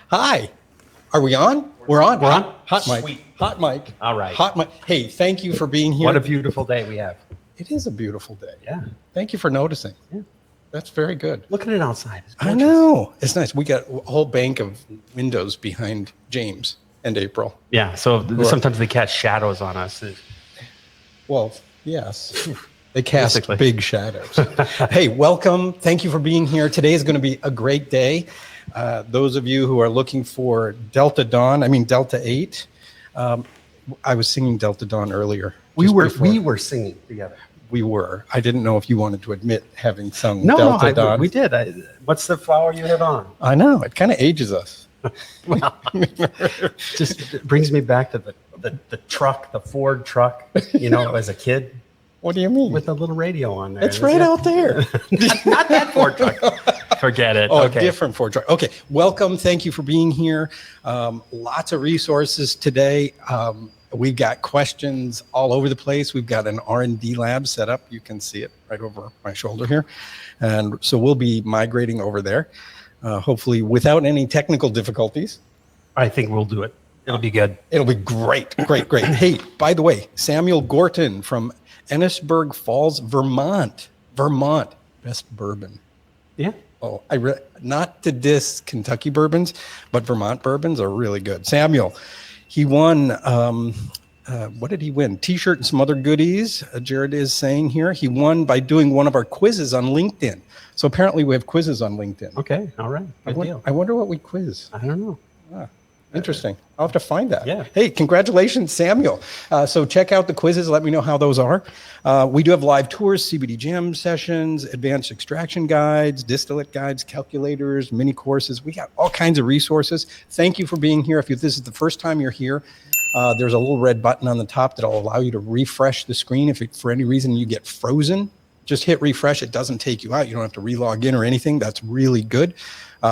Hi. Are we on? We're on. We're on? Hot mic. Sweet. Hot mic. All right. Hot mic. Hey, thank you for being here. What a beautiful day we have. It is a beautiful day. Yeah. Thank you for noticing. Yeah. That's very good. Look at it outside. It's I gorgeous. know. It's nice. We got a whole bank of windows behind James and April. Yeah. So sometimes they cast shadows on us. Well, yes. They cast Basically. big shadows. Hey, welcome. Thank you for being here. Today is going to be a great day. Those of you who are looking for Delta 8. I was singing Delta Dawn earlier. We were singing together. We were. I didn't know if you wanted to admit having sung No, Delta Dawn. we did. What's the flower you have on? I know. It kind of ages us. Well, just brings me back to the truck, the Ford truck, as a kid. What do you mean? With a little radio on there. It's right out there. Not that Ford truck. Forget it. Oh, okay. A different Ford truck. Okay. Welcome. Thank you for being here. Lots of resources today. We've got questions all over the place. We've got an R&D lab set up. You can see it right over my shoulder here. And so we'll be migrating over there, hopefully without any technical difficulties. I think we'll do it. It'll be good. It'll be great. Hey, by the way, Samuel Gorton from Ennisburg Falls, Vermont. Best bourbon. Yeah. Oh, not to diss Kentucky bourbons, but Vermont bourbons are really good. Samuel, he won, what did he win? T-shirt and some other goodies, Jared is saying here. He won by doing one of our quizzes on LinkedIn. So apparently we have quizzes on LinkedIn. Okay, all right. Good deal. I wonder what we quiz. I don't know. Interesting. I'll have to find that. Yeah. Hey, congratulations, Samuel. So check out the quizzes. Let me know how those are. We do have live tours, CBD jam sessions, advanced extraction guides, distillate guides, calculators, mini courses. We got all kinds of resources. Thank you for being here. If this is the first time you're here, there's a little red button on the top that'll allow you to refresh the screen. If for any reason you get frozen, just hit refresh. It doesn't take you out. You don't have to relog in or anything. That's really good.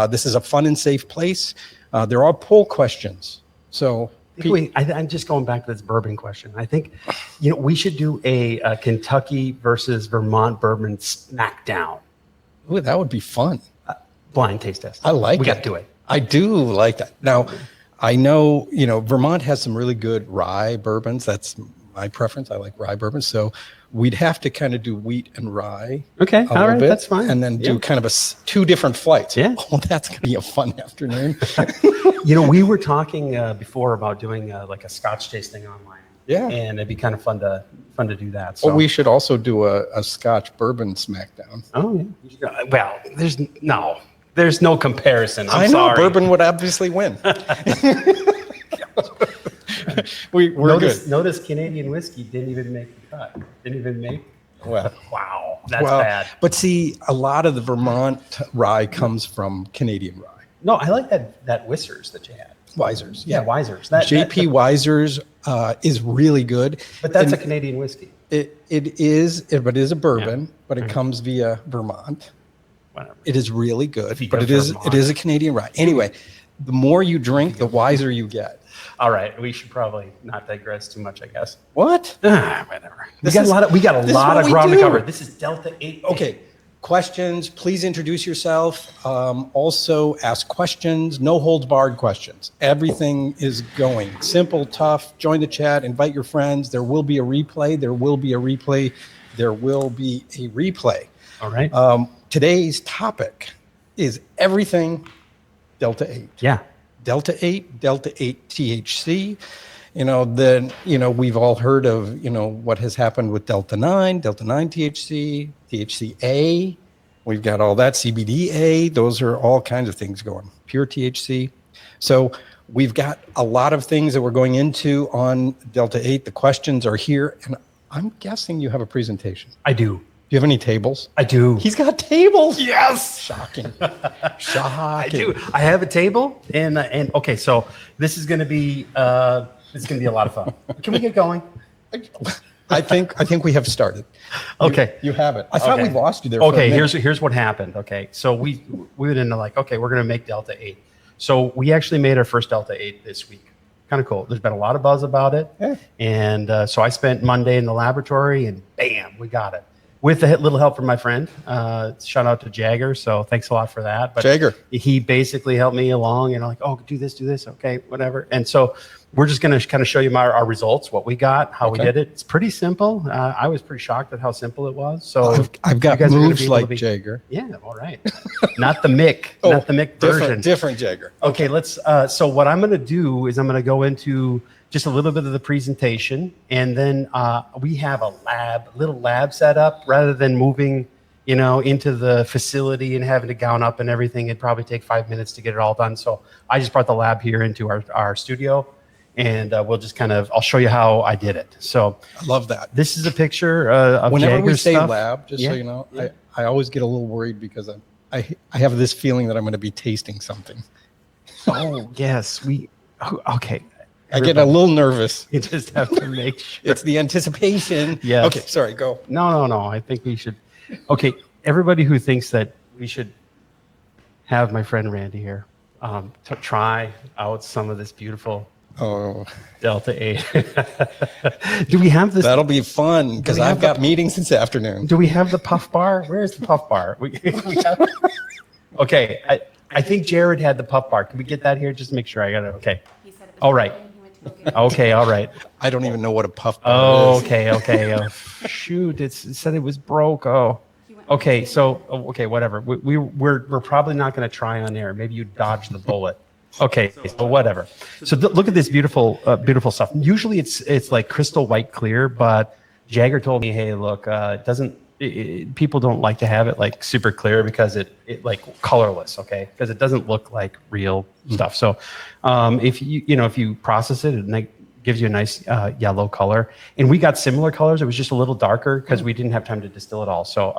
This is a fun and safe place. There are poll questions. So I'm just going back to this bourbon question. I think, we should do a Kentucky versus Vermont bourbon smackdown. Ooh, that would be fun. Blind taste test. I like it. We got to do it. I do like that. Now, I know, Vermont has some really good rye bourbons. That's my preference. I like rye bourbons. So we'd have to kind of do wheat and rye. Okay. All right. That's fine. And then do kind of two different flights. Yeah. Oh, that's going to be a fun afternoon. We were talking before about doing like a Scotch tasting online. Yeah. And it'd be kind of fun to do that. So. Well, we should also do a Scotch bourbon smackdown. Oh, yeah. Well, there's no comparison. I know. Sorry. Bourbon would obviously win. We're good. Notice Canadian whiskey didn't even make the cut. Didn't even make. Well, wow, that's bad. But see, a lot of the Vermont rye comes from Canadian rye. No, I like that Whisters that you had. Wisers, yeah, Wisers. JP Wisers is really good. But that's a Canadian whiskey. It is, but it is a bourbon, but it comes via Vermont. Whatever. It is really good, but it is a Canadian rye. Anyway, the more you drink, the wiser you get. All right, we should probably not digress too much, I guess. What? Whatever. We got a lot of ground to cover. This is Delta 8. Okay. Questions, please introduce yourself. Also ask questions, no holds barred questions. Everything is going. Simple, tough, join the chat, invite your friends. There will be a replay. All right. Today's topic is everything Delta 8. Yeah. Delta 8 THC. We've all heard of, what has happened with Delta 9 THC, THCA. We've got all that, CBDA. Those are all kinds of things going. Pure THC. So we've got a lot of things that we're going into on Delta 8. The questions are here. And I'm guessing you have a presentation. I do. Do you have any tables? I do. He's got tables. Yes. Shocking. I do. I have a table, and okay, so this is going to be a lot of fun. Can we get going? I think we have started. Okay. You have it. I thought we lost you there. Okay. Here's what happened. Okay. So we went into we're going to make Delta 8. So we actually made our first Delta 8 this week. Kind of cool. There's been a lot of buzz about it. Yeah. And so I spent Monday in the laboratory, and bam, we got it. with a little help from my friend. Shout out to Jagger. So thanks a lot for that. But Jagger. he basically helped me along and like, oh, do this. Okay, whatever. And so we're just going to kind of show you our results, what we got, how we did it. It's pretty simple. I was pretty shocked at how simple it was. So I've got moves like Jagger. Yeah, all right. Not the Mick, not the Mick version. Different Jagger. Okay, let's. So what I'm going to do is I'm going to go into just a little bit of the presentation, and then we have a little lab set up. Rather than moving, into the facility and having to gown up and everything, it'd probably take 5 minutes to get it all done. So I just brought the lab here into our studio, and we'll just I'll show you how I did it. So I love that. This is a picture of whenever Jagger's we say stuff. lab, just so you know, I always get a little worried because I have this feeling that I'm going to be tasting something. Oh yes, okay. I get a little nervous. You just have to make sure. It's the anticipation. Yes. Okay, sorry, go. No. I think we should. Okay, everybody who thinks that we should have my friend Randy here to try out some of this beautiful Delta 8. Do we have this? That'll be fun because I've got meetings this afternoon. Do we have the puff bar? Where's the puff bar? Okay, I think Jared had the puff bar. Can we get that here? Just to make sure I got it. Okay. All right. Okay, all right. I don't even know what a puff bar is. Okay. Shoot, it said it was broke. Oh. Okay, so whatever. We're probably not going to try on air. Maybe you dodged the bullet. Okay, so whatever. So look at this beautiful stuff. Usually it's like crystal white clear, but Jagger told me, hey, look, people don't like to have it like super clear because it like colorless, okay? Because it doesn't look like real stuff. So if you process it, it gives you a nice yellow color. And we got similar colors. It was just a little darker because we didn't have time to distill it all. So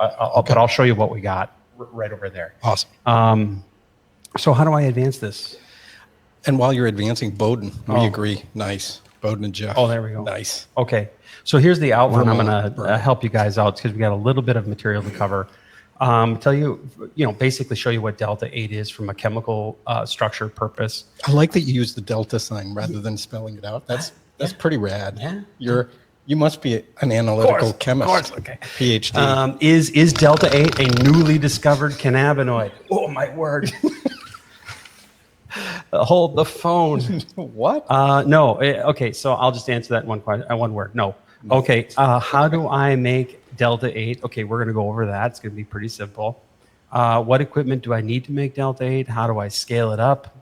but I'll show you what we got right over there. Awesome. So how do I advance this? And while you're advancing, Bowden, we agree. Nice. Bowden and Jeff. Oh, there we go. Nice. Okay. So here's the outline. I'm going to help you guys out because we got a little bit of material to cover. Tell you, basically show you what Delta 8 is from a chemical structure purpose. I like that you use the Delta sign rather than spelling it out. That's pretty rad. Yeah. You must be an analytical chemist. Of course. Okay. PhD. Is Delta 8 a newly discovered cannabinoid? Oh my word. Hold the phone. What? No. Okay. So I'll just answer that in one word. No. Okay. How do I make Delta 8? Okay. We're going to go over that. It's going to be pretty simple. What equipment do I need to make Delta 8? How do I scale it up?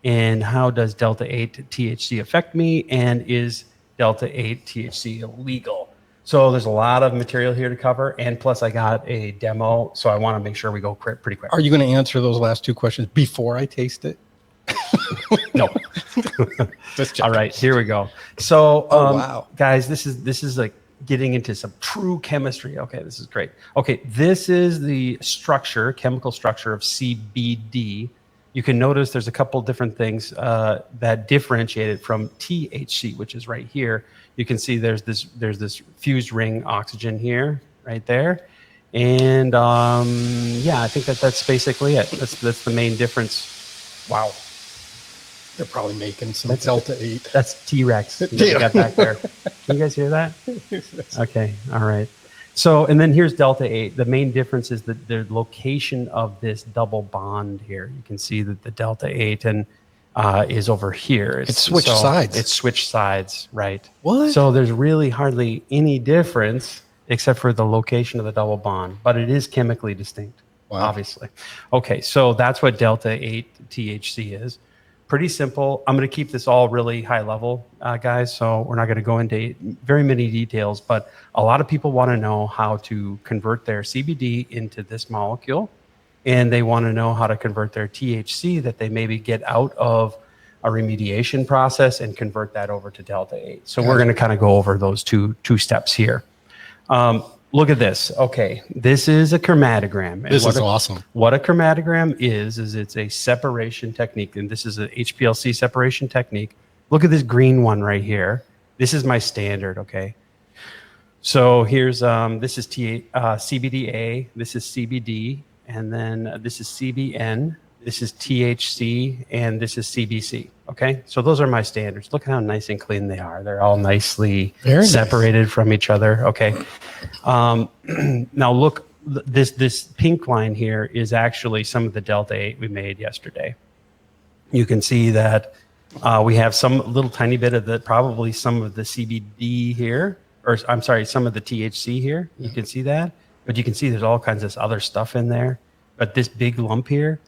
And how does Delta 8 THC affect me? And is Delta 8 THC illegal? So there's a lot of material here to cover. And plus I got a demo. So I want to make sure we go pretty quick. Are you going to answer those last two questions before I taste it? No. All right, here we go. So, wow, guys, this is like getting into some true chemistry. Okay, this is great. Okay, this is the chemical structure of CBD. You can notice there's a couple different things that differentiate it from THC, which is right here. You can see there's this fused ring oxygen here, right there, and I think that's basically it. That's the main difference. Wow. They're probably making some Delta 8. That's T-Rex. You got back there. Can you guys hear that? Okay. All right. So, and then here's Delta 8. The main difference is the location of this double bond here. You can see that the Delta 8 is over here. It's switched sides. It's switched sides, right? What? So there's really hardly any difference except for the location of the double bond, but it is chemically distinct, obviously. Okay. So that's what Delta 8 THC is. Pretty simple. I'm going to keep this all really high level, guys. So we're not going to go into very many details, but a lot of people want to know how to convert their CBD into this molecule. And they want to know how to convert their THC that they maybe get out of a remediation process and convert that over to Delta 8. So we're going to kind of go over those two steps here. Look at this. Okay, this is a chromatogram. This is awesome. What a chromatogram is it's a separation technique, and this is an HPLC separation technique. Look at this green one right here. This is my standard, okay? So here's, this is CBDA, this is CBD, and then this is CBN, this is THC, and this is CBC, okay? So those are my standards. Look how nice and clean they are. They're all nicely separated from each other, okay? Now look, this pink line here is actually some of the Delta 8 we made yesterday. You can see that we have some little tiny bit of probably some of the CBD here, or I'm sorry, some of the THC here. You can see that, but you can see there's all kinds of other stuff in there. But this big lump here,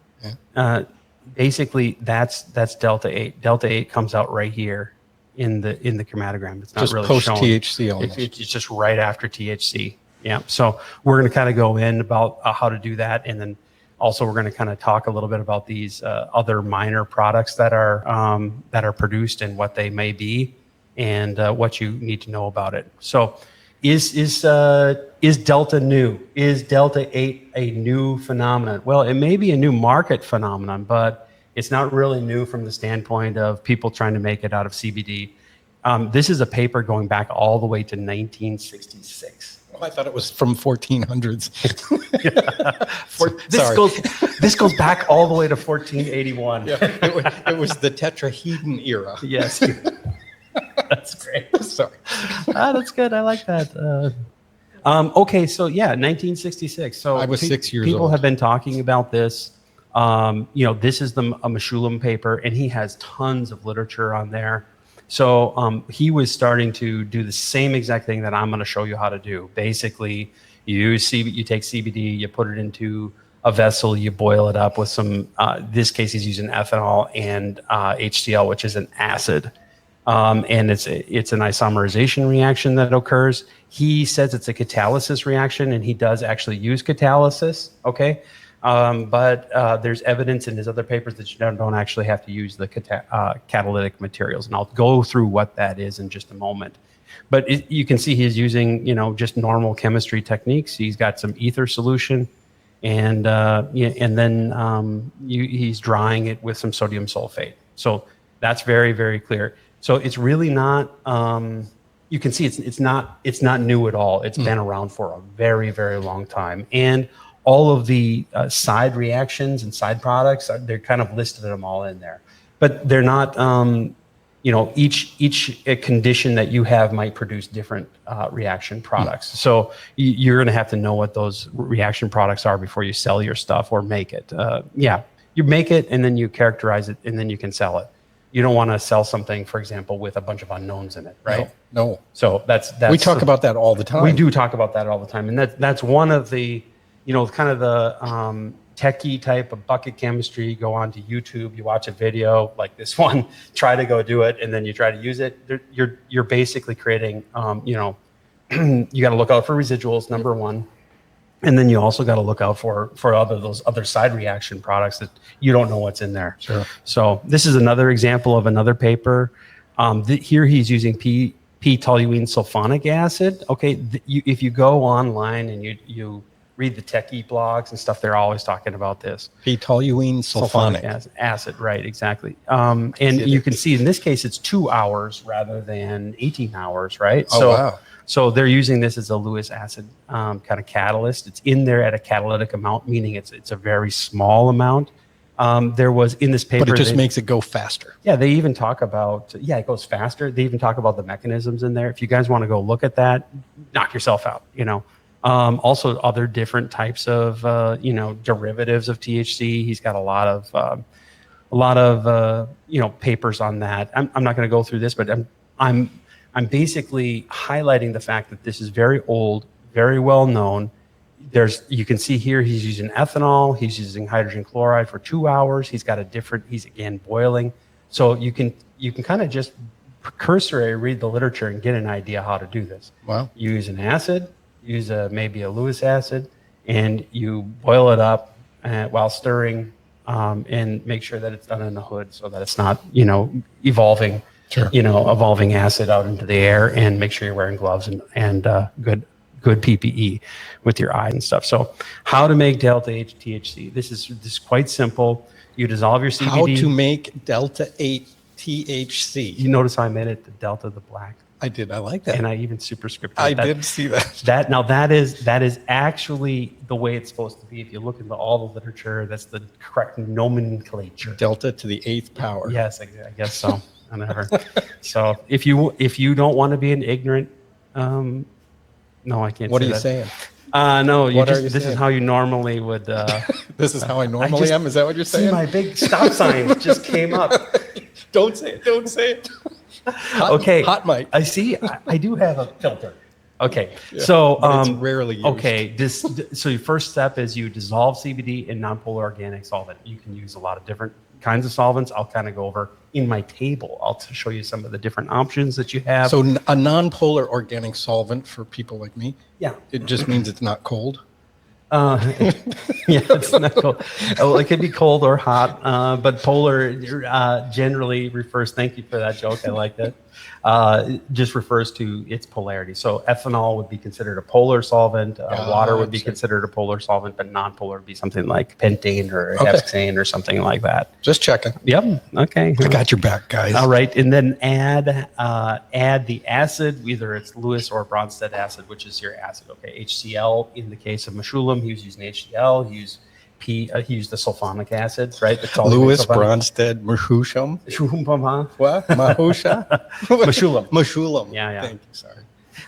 basically that's Delta 8. Delta 8 comes out right here in the chromatogram. It's not just really post shown. THC almost. It's just right after THC. Yeah. So we're going to kind of go in about how to do that, and then also we're going to kind of talk a little bit about these other minor products that are produced and what they may be, and what you need to know about it. So, is Delta new? Is Delta 8 a new phenomenon? Well, it may be a new market phenomenon, but it's not really new from the standpoint of people trying to make it out of CBD. This is a paper going back all the way to 1966. I thought it was from 1400s. This goes back all the way to 1481. Yeah, it was the tetrahedron era. Yes. That's great. Sorry. That's good. I like that. Okay, so yeah, 1966. So I was 6 years people old. have been talking about this. This is a Meshulam paper, and he has tons of literature on there. So he was starting to do the same exact thing that I'm going to show you how to do. Basically, you take CBD, you put it into a vessel, you boil it up with some, this case he's using ethanol and HCl, which is an acid. And it's an isomerization reaction that occurs. He says it's a catalysis reaction, and he does actually use catalysis, okay? But there's evidence in his other papers that you don't actually have to use the catalytic materials, and I'll go through what that is in just a moment. But you can see he's using, just normal chemistry techniques. He's got some ether solution, and then he's drying it with some sodium sulfate. So that's very, very clear. So it's really not. You can see it's not new at all. It's been around for a very, very long time, and all of the side reactions and side products, they're kind of listed them all in there, but they're not. Each condition that you have might produce different reaction products. So you're going to have to know what those reaction products are before you sell your stuff or make it. You make it and then you characterize it and then you can sell it. You don't want to sell something, for example, with a bunch of unknowns in it, right? No. So that's we talk about that all the time. We do talk about that all the time, and that's one of the, kind of the techie type of bucket chemistry. You go onto YouTube, you watch a video like this one, try to go do it, and then you try to use it. You're basically creating, you got to look out for residuals, number one. And then you also got to look out for those other side reaction products that you don't know what's in there. Sure. So this is another example of another paper. Here he's using p-toluene sulfonic acid. Okay, if you go online and you read the techie blogs and stuff, they're always talking about this. P-toluene sulfonic acid, right? Exactly. And you can see in this case it's 2 hours rather than 18 hours, right? Oh, wow. So they're using this as a Lewis acid kind of catalyst. It's in there at a catalytic amount, meaning it's a very small amount. There was in this paper, but it just makes it go faster. Yeah, they even talk about it goes faster. They even talk about the mechanisms in there. If you guys want to go look at that, knock yourself out. Also other different types of derivatives of THC. He's got a lot of papers on that. I'm not going to go through this, but I'm basically highlighting the fact that this is very old, very well known. You can see here he's using ethanol, he's using hydrogen chloride for 2 hours. He's again boiling. So you can kind of just cursory read the literature and get an idea how to do this. Wow. You use an acid, use maybe a Lewis acid, and you boil it up while stirring, and make sure that it's done in the hood so that it's not evolving. Sure. Evolving acid out into the air, and make sure you're wearing gloves and good PPE with your eye and stuff. So how to make Delta 8 THC. This is quite simple. You dissolve your CBD. How to make Delta 8 THC. You notice I made it the Delta the black. I did. I like that. And I even superscripted I did see that. That is actually the way it's supposed to be. If you look into all the literature, that's the correct nomenclature. Delta to the 8th power. Yes, I guess so. So if you don't want to be an ignorant No, I can't What say are you that. saying? No, What are you this saying? is how you normally would. This is how I normally am? Is that what you're See, saying? my big stop sign just came up. Don't say it. Don't say it. Okay. Hot mic. I see. I do have a filter. Okay. Yeah, So, but it's rarely used. okay. So your first step is you dissolve CBD in nonpolar organic solvent. You can use a lot of different kinds of solvents. I'll kind of go over in my table. I'll show you some of the different options that you have. So a non-polar organic solvent for people like me, yeah. it just means it's not cold. Yeah, it's not cold. Well, it could be cold or hot, but polar generally refers. Thank you for that joke. I like that. It just refers to its polarity. So ethanol would be considered a polar solvent. Water would be Gotcha. considered a polar solvent, but non-polar would be something like pentane or Okay. hexane or something like that. Just checking. Yep. Okay. I got your back, guys. All right, and then add the acid, either it's Lewis or Bronsted acid, which is your acid. Okay, HCl in the case of Meshulam, he was using HCl. He used the sulfonic acid, right? Lewis Bronsted Meshulam. Meshulam, What? Mahusha? Meshulam. Meshulam. Yeah. Thank you. Sorry.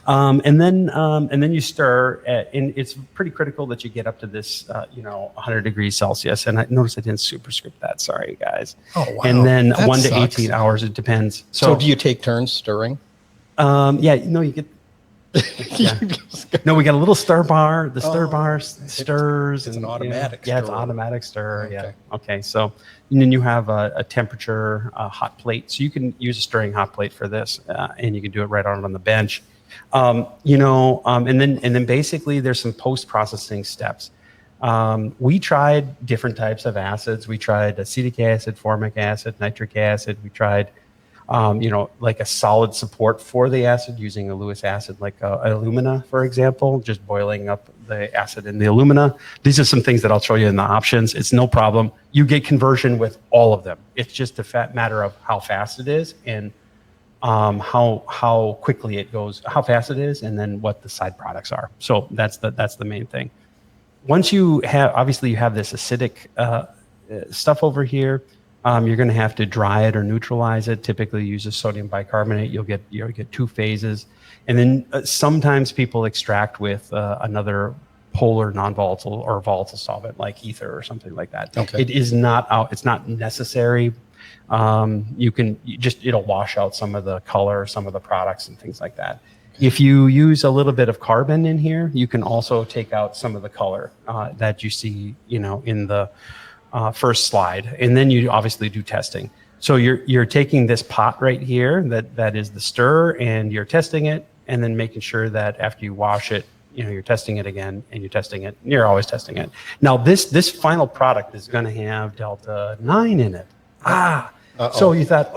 And then you stir, and it's pretty critical that you get up to this, 100 degrees Celsius. And I noticed I didn't superscript that. Sorry, guys. Oh, wow. And then That 1 to sucks. 18 hours. It depends. So do you take turns stirring? Yeah, no, you get. Yeah. No, we got a little stir bar. The stir bar stirs. It's an automatic Yeah, it's stir. automatic stir. Okay. Yeah. Okay. So and then you have a temperature hot plate. So you can use a stirring hot plate for this, and you can do it right on the bench. And then basically there's some post-processing steps. We tried different types of acids. We tried acetic acid, formic acid, nitric acid. We tried like a solid support for the acid using a Lewis acid, like alumina, for example, just boiling up the acid in the alumina. These are some things that I'll show you in the options. It's no problem. You get conversion with all of them. It's just a matter of how fast it is and how quickly it goes, how fast it is, and then what the side products are. So that's the main thing. Once you have this acidic stuff over here, you're going to have to dry it or neutralize it. Typically, use a sodium bicarbonate. You'll get 2 phases, and then sometimes people extract with another polar non-volatile or volatile solvent like ether or something like that. Okay. It's not necessary. It'll wash out some of the color, some of the products, and things like that. If you use a little bit of carbon in here, you can also take out some of the color that you see, in the first slide, and then you obviously do testing. So you're taking this pot right here that is the stir, and you're testing it, and then making sure that after you wash it, you're testing it again, and you're testing it. And you're always testing it. Now this final product is going to have delta 9 in it. So you thought,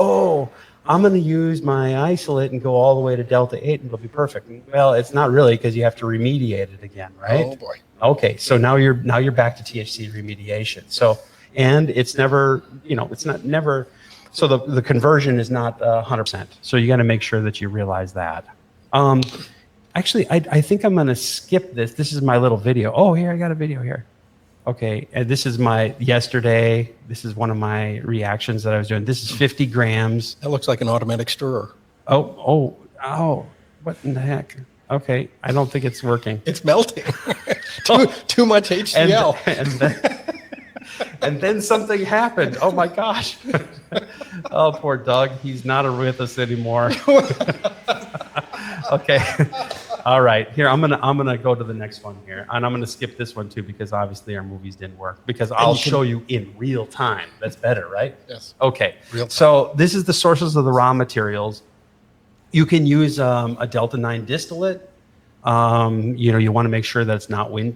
I'm going to use my isolate and go all the way to delta 8, and it'll be perfect. Well, it's not really, because you have to remediate it again, right? Oh boy. Okay, so now you're back to THC remediation. So, and it's never, so the conversion is not 100%. So you got to make sure that you realize that. Actually, I think I'm going to skip this. This is my little video. Oh, here, I got a video here. Okay, and this is my yesterday. This is one of my reactions that I was doing. This is 50 grams. That looks like an automatic stirrer. Oh, what in the heck? Okay, I don't think it's working. It's melting. too much HCl. And then something happened. Oh my gosh. Oh, poor Doug. He's not with us anymore. Okay. All right. Here, I'm gonna go to the next one here, and I'm gonna skip this one too because obviously our movies didn't work. Because I'll show you in real time. That's better, right? Yes. Okay. Real time. So this is the sources of the raw materials. You can use a delta 9 distillate. You want to make sure that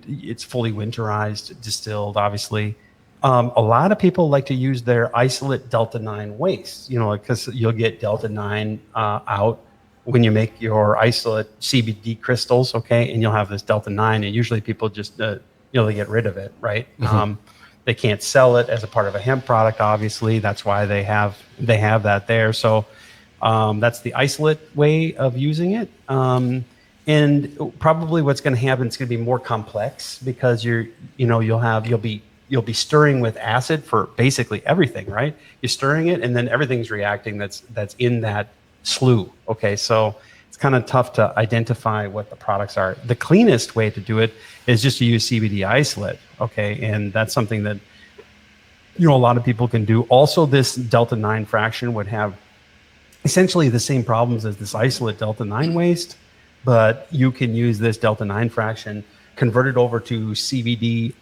it's fully winterized, distilled, obviously. A lot of people like to use their isolate delta 9 waste, because you'll get delta 9 out when you make your isolate CBD crystals, okay, and you'll have this delta 9, and usually people just they get rid of it, right? Mm-hmm. They can't sell it as a part of a hemp product, obviously. That's why they have that there. So that's the isolate way of using it. And probably what's going to happen, it's going to be more complex because you'll be stirring with acid for basically everything, right? You're stirring it, and then everything's reacting that's in that slew. Okay, so it's kind of tough to identify what the products are. The cleanest way to do it is just to use CBD isolate, okay? And that's something that, a lot of people can do. Also, this delta-9 fraction would have essentially the same problems as this isolate delta-9 waste, but you can use this delta-9 fraction, convert it over to CBD,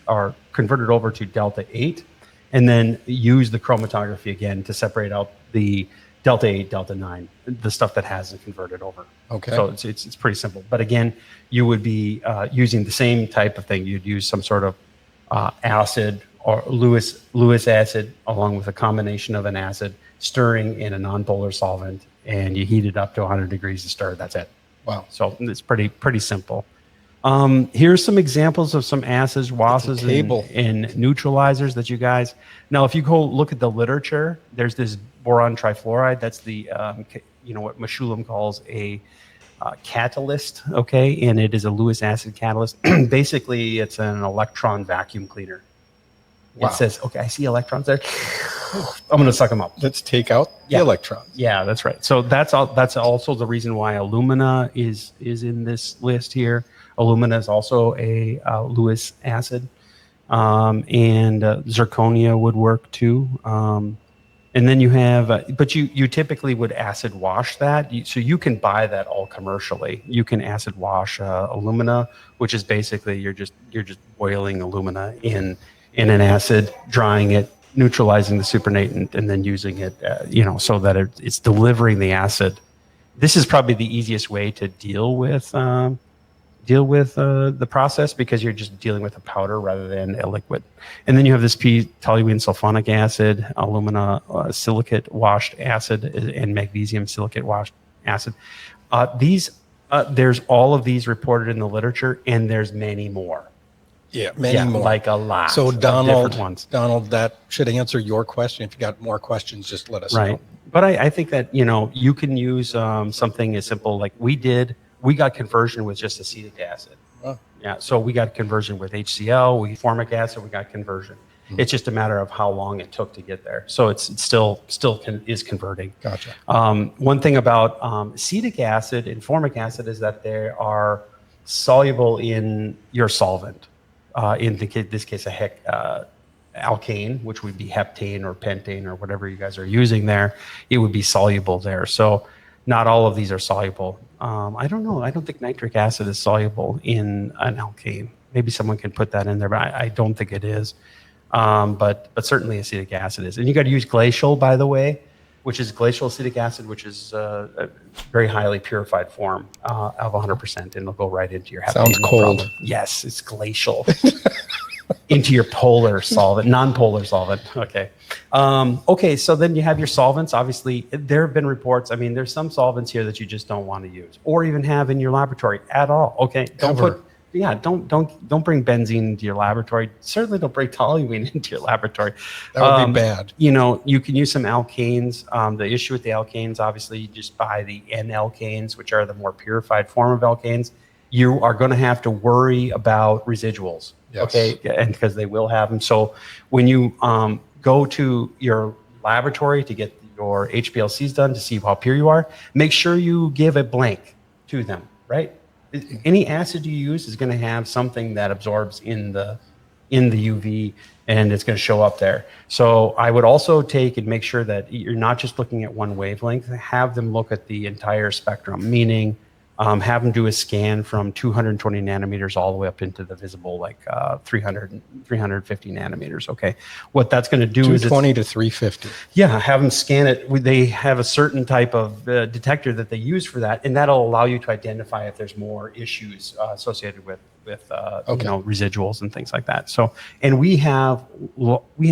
or convert it over to delta-8, and then use the chromatography again to separate out the delta-8, delta-9, the stuff that hasn't converted over. Okay. So it's pretty simple. But again, you would be using the same type of thing. You'd use some sort of acid or Lewis acid along with a combination of an acid, stirring in a nonpolar solvent, and you heat it up to 100 degrees to stir. That's it. Wow. So it's pretty simple. Here's some examples of some acids, washes, and neutralizers that you guys. Now, if you go look at the literature, there's this boron trifluoride. That's the what Meshulam calls a catalyst. Okay, and it is a Lewis acid catalyst. Basically, it's an electron vacuum cleaner. Wow. It says, okay, I see electrons there. I'm going to suck them up. Let's take out the electrons. Yeah, that's right. So that's also the reason why alumina is in this list here. Alumina is also a Lewis acid, and zirconia would work too. And then you have, but you typically would acid wash that. So you can buy that all commercially. You can acid wash alumina, which is basically you're just boiling alumina in an acid, drying it, neutralizing the supernatant, and then using it, so that it's delivering the acid. This is probably the easiest way to deal with the process, because you're just dealing with a powder rather than a liquid. And then you have this toluene sulfonic acid, alumina silicate washed acid, and magnesium silicate washed acid. There's all of these reported in the literature, and there's many more. Yeah, many more. Like a lot. So different ones. Donald, that should answer your question. If you got more questions, just let us know. But I think that, you can use something as simple like we did. We got conversion with just acetic acid. Oh. Yeah, so we got conversion with HCl, formic acid, we got conversion. Mm-hmm. It's just a matter of how long it took to get there. So it's still is converting. Gotcha. One thing about acetic acid and formic acid is that they are soluble in your solvent. In this case, alkane, which would be heptane or pentane or whatever you guys are using there, it would be soluble there. So not all of these are soluble. I don't know. I don't think nitric acid is soluble in an alkane. Maybe someone can put that in there, but I don't think it is. But certainly acetic acid is. And you got to use glacial, by the way, which is glacial acetic acid, which is a very highly purified form of 100%, and it'll go right into your heptane. Sounds cold. Problem. Yes, it's glacial. Into your polar solvent, non-polar solvent. Okay. Okay, so then you have your solvents. Obviously, there have been reports. I mean, there's some solvents here that you just don't want to use or even have in your laboratory at all. Okay, don't bring benzene into your laboratory. Certainly don't bring toluene into your laboratory. That would be bad. You can use some alkanes. The issue with the alkanes, obviously, you just buy the N-alkanes, which are the more purified form of alkanes. You are going to have to worry about residuals. Yes. Okay, and because they will have them. So when you go to your laboratory to get your HPLCs done to see how pure you are, make sure you give a blank to them, right? Any acid you use is going to have something that absorbs in the UV, and it's going to show up there. So I would also take and make sure that you're not just looking at one wavelength. Have them look at the entire spectrum, meaning have them do a scan from 220 nanometers all the way up into the visible, like 350 nanometers. Okay, what that's going to do is 220 to 350. Yeah, have them scan it. They have a certain type of detector that they use for that, and that'll allow you to identify if there's more issues associated with residuals and things like that. So, and we have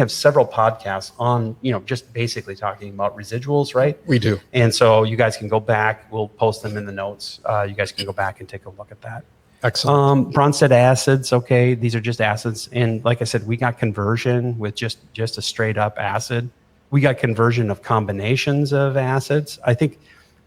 several podcasts on just basically talking about residuals, right? We do. And so you guys can go back. We'll post them in the notes. You guys can go back and take a look at that. Excellent. Bronsted acids. Okay, these are just acids, and like I said, we got conversion with just a straight up acid. We got conversion of combinations of acids. I think,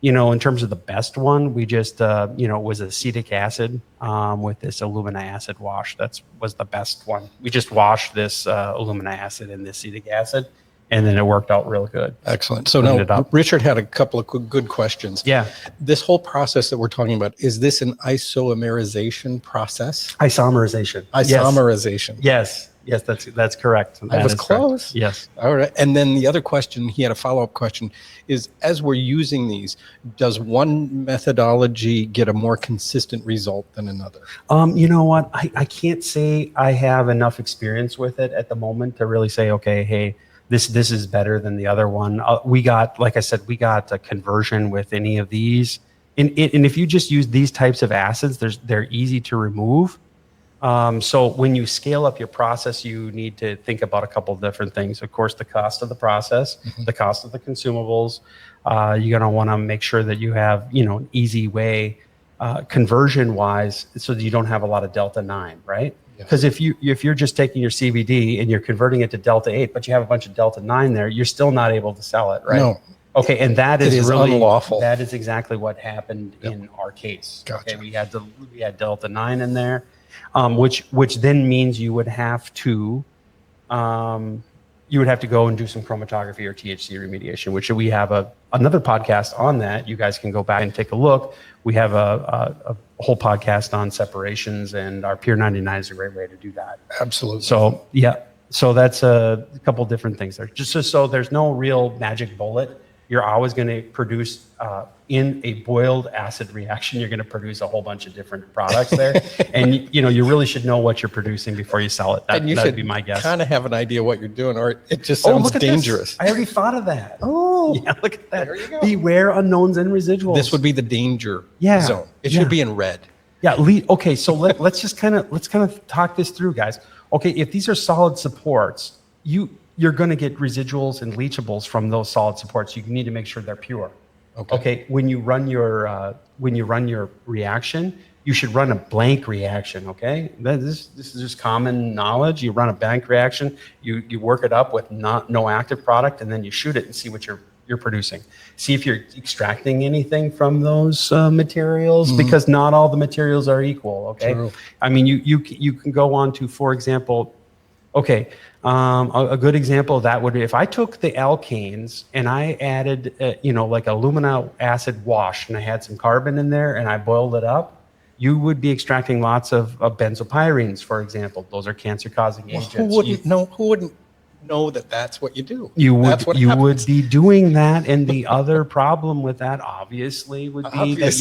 in terms of the best one, we just, was acetic acid with this alumina acid wash. Was the best one. We just washed this alumina acid in this acetic acid, and then it worked out real good. Excellent. So Cleaned it now up. Richard had a couple of good questions. Yeah. This whole process that we're talking about, is this an isomerization process? Isomerization. Isomerization. Yes. Yes, that's correct. I That was is correct. close. Yes. All right. And then the other question, he had a follow-up question, is as we're using these, does one methodology get a more consistent result than another? You know what? I can't say I have enough experience with it at the moment to really say, okay, hey, this is better than the other one. Like I said, we got a conversion with any of these. And if you just use these types of acids, they're easy to remove. So when you scale up your process, you need to think about a couple of different things. Of course, the cost of the process, the cost of the consumables. You're going to want to make sure that you have, an easy way conversion wise, so that you don't have a lot of delta 9, right? Because if you're just taking your CBD and you're converting it to delta 8, but you have a bunch of delta 9 there, you're still not able to sell it, right? No. Okay, and that is really unlawful. That is exactly what happened in our case. Gotcha. Okay, we had delta 9 in there. Which then means you would have to go and do some chromatography or THC remediation, which we have another podcast on that. You guys can go back and take a look. We have a whole podcast on separations, and our Pure 99 is a great way to do that. Absolutely. So so that's a couple different things there. Just so there's no real magic bullet. You're always going to produce in a boiled acid reaction. You're going to produce a whole bunch of different products there, and you really should know what you're producing before you sell it. That would be my guess. Kind of have an idea what you're doing, or it just sounds dangerous. I already thought of that. Oh, yeah, look at that. There you go. Beware unknowns and residuals. This would be the danger zone. It should be in red. Yeah. Okay. So let's kind of talk this through, guys. Okay. If these are solid supports, you're going to get residuals and leachables from those solid supports. You need to make sure they're pure. Okay. When you run your reaction, you should run a blank reaction. Okay. This is just common knowledge. You run a blank reaction. You work it up with no active product, and then you shoot it and see what you're producing. See if you're extracting anything from those materials, because not all the materials are equal. Okay. True. I mean, you can go on to, for example. Okay, a good example of that would be if I took the alkanes and I added, like alumina acid wash, and I had some carbon in there and I boiled it up, you would be extracting lots of benzopyrenes, for example. Those are cancer-causing agents. Who wouldn't know that that's what you do? You would be doing that, and the other problem with that, obviously, would be that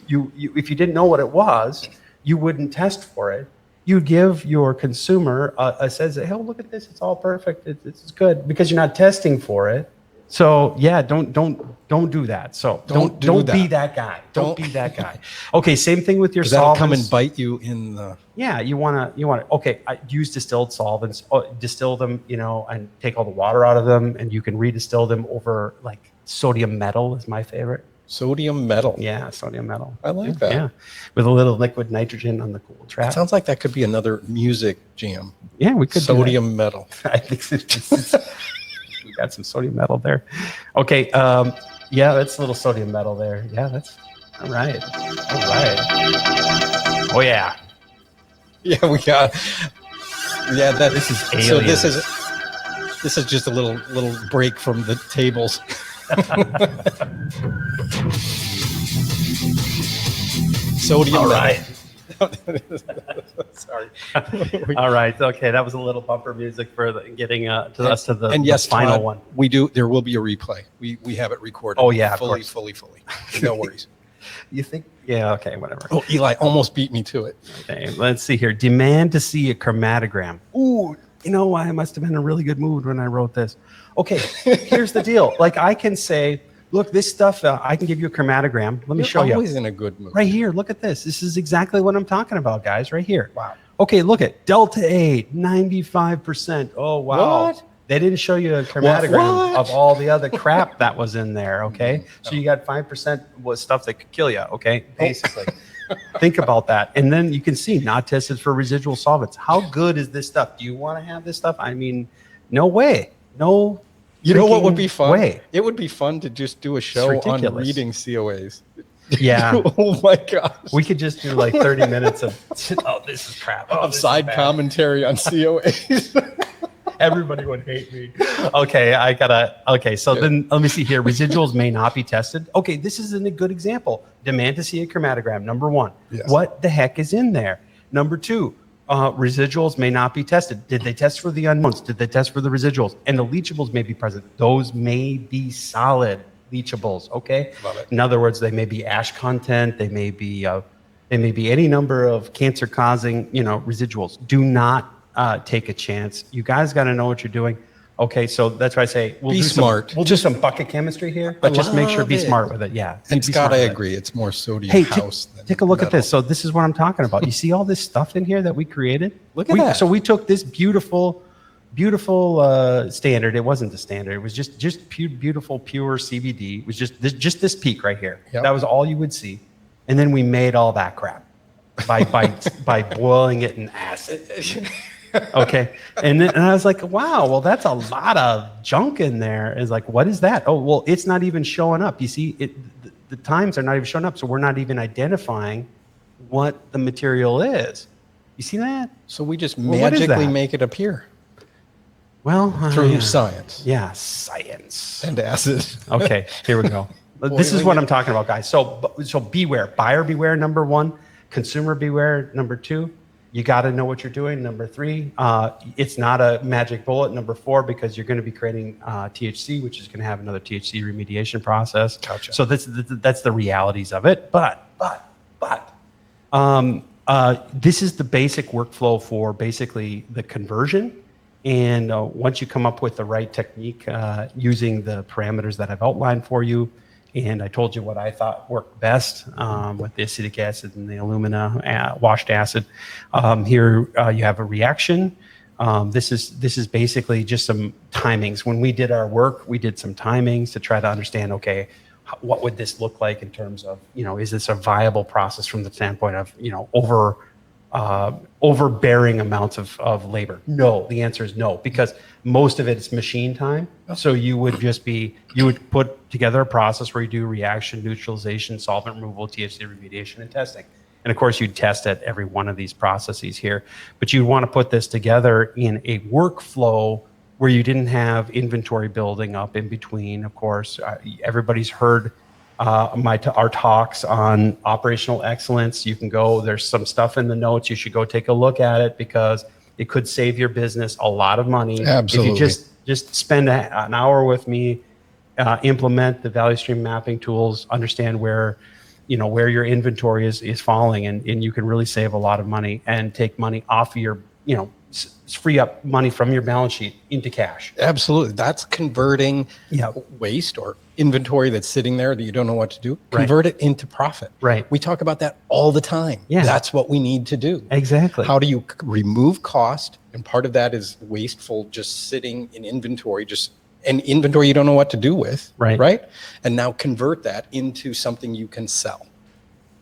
you if you didn't know what it was, you wouldn't test for it. You give your consumer says, "Hey, look at this! It's all perfect. It's good," because you're not testing for it. So yeah, don't do that. So don't be that guy. Don't be that guy. Okay, same thing with your solvents. That'll come and bite you in the. Yeah, you wanna. Okay, I use distilled solvents. Distill them, and take all the water out of them, and you can redistill them over like sodium metal is my favorite. Sodium metal. Yeah, sodium metal. I like that. Yeah, with a little liquid nitrogen on the cool trap. It sounds like that could be another music jam. Yeah, we could. Sodium metal. I think we got some sodium metal there. Okay, yeah, that's a little sodium metal there. Yeah, that's all right. All right. Oh yeah. Yeah, we got. Yeah, this is alien. So this is just a little break from the tables. Sodium. All right. Sorry. All right. Okay, that was a little bumper music for getting to the and yes, final Todd, one. We do. There will be a replay. We have it recorded. Oh yeah, fully. No worries. You think? Yeah. Okay. Whatever. Oh, Eli almost beat me to it. Okay. Let's see here. Demand to see a chromatogram. Ooh. I must have been in a really good mood when I wrote this. Okay. Here's the deal. Like I can say, look, this stuff. I can give you a chromatogram. Let me show you. Always in a good mood. Right here. Look at this. This is exactly what I'm talking about, guys. Right here. Wow. Okay. Look at Delta 8, 95%. Oh wow. What? They didn't show you a chromatogram of all the other crap that was in there, okay? So you got 5% was stuff that could kill you, okay? Basically. Think about that. And then you can see not tested for residual solvents. How good is this stuff? Do you want to have this stuff? I mean, no way. No. You know what would be fun? Way. It would be fun to just do a show on reading COAs. Yeah. Oh my gosh. We could just do like 30 minutes of, this is crap. Of side commentary on COAs. Everybody would hate me. Okay, so then let me see here. Residuals may not be tested. Okay, this is a good example. Demand to see a chromatogram, number one. Yes. What the heck is in there? Number two, residuals may not be tested. Did they test for the unknowns? Did they test for the residuals? And the leachables may be present. Those may be solid leachables, okay? Love it. In other words, they may be ash content. They may be any number of cancer-causing, residuals. Do not take a chance. You guys got to know what you're doing. Okay, so that's why I say Be smart. We'll do some bucket chemistry here, but just make sure love be it. smart with it. Yeah. And be Scott, smart I with it. agree. It's more sodium Hey, house than take a look at metal. this. So this is what I'm talking about. You see all this stuff in here that we created? Look at that. So we took this beautiful standard. It wasn't the standard. It was just beautiful, pure CBD. It was just this peak right here. Yep. That was all you would see. And then we made all that crap by boiling it in acid. Okay. And I was like, wow, well, that's a lot of junk in there. It's like, what is that? Oh, well, it's not even showing up. You see, the times are not even showing up. So we're not even identifying what the material is. You see that? So we just Well, what is magically that? make it appear Well, through yeah. science Yeah, science. and acid. Okay, here we go. This is what I'm talking about, guys. So beware. Buyer beware, number one. Consumer beware, number two. You got to know what you're doing. Number three, it's not a magic bullet. Number four, because you're going to be creating THC, which is going to have another THC remediation process. Gotcha. So that's the realities of it. But this is the basic workflow for basically the conversion. And once you come up with the right technique using the parameters that I've outlined for you, and I told you what I thought worked best with the acetic acid and the alumina washed acid. Here you have a reaction. This is basically just some timings. When we did our work, we did some timings to try to understand, okay, what would this look like in terms of, is this a viable process from the standpoint of, overbearing amounts of labor? No, the answer is no, because most of it is machine time. So you would put together a process where you do reaction, neutralization, solvent removal, THC remediation, and testing. And of course, you'd test at every one of these processes here, but you'd want to put this together in a workflow where you didn't have inventory building up in between. Of course, everybody's heard our talks on operational excellence. You can go, there's some stuff in the notes. You should go take a look at it because it could save your business a lot of money. Absolutely. If you just spend an hour with me, implement the value stream mapping tools, understand where your inventory is falling, and you can really save a lot of money and take money off of your, free up money from your balance sheet into cash. Absolutely. That's converting waste or inventory that's sitting there that you don't know what to do. Convert it into profit. Right. We talk about that all the time. Yeah. That's what we need to do. Exactly. How do you remove cost? And part of that is wasteful, just sitting in inventory, an inventory you don't know what to do with. Right. Right. And now convert that into something you can sell.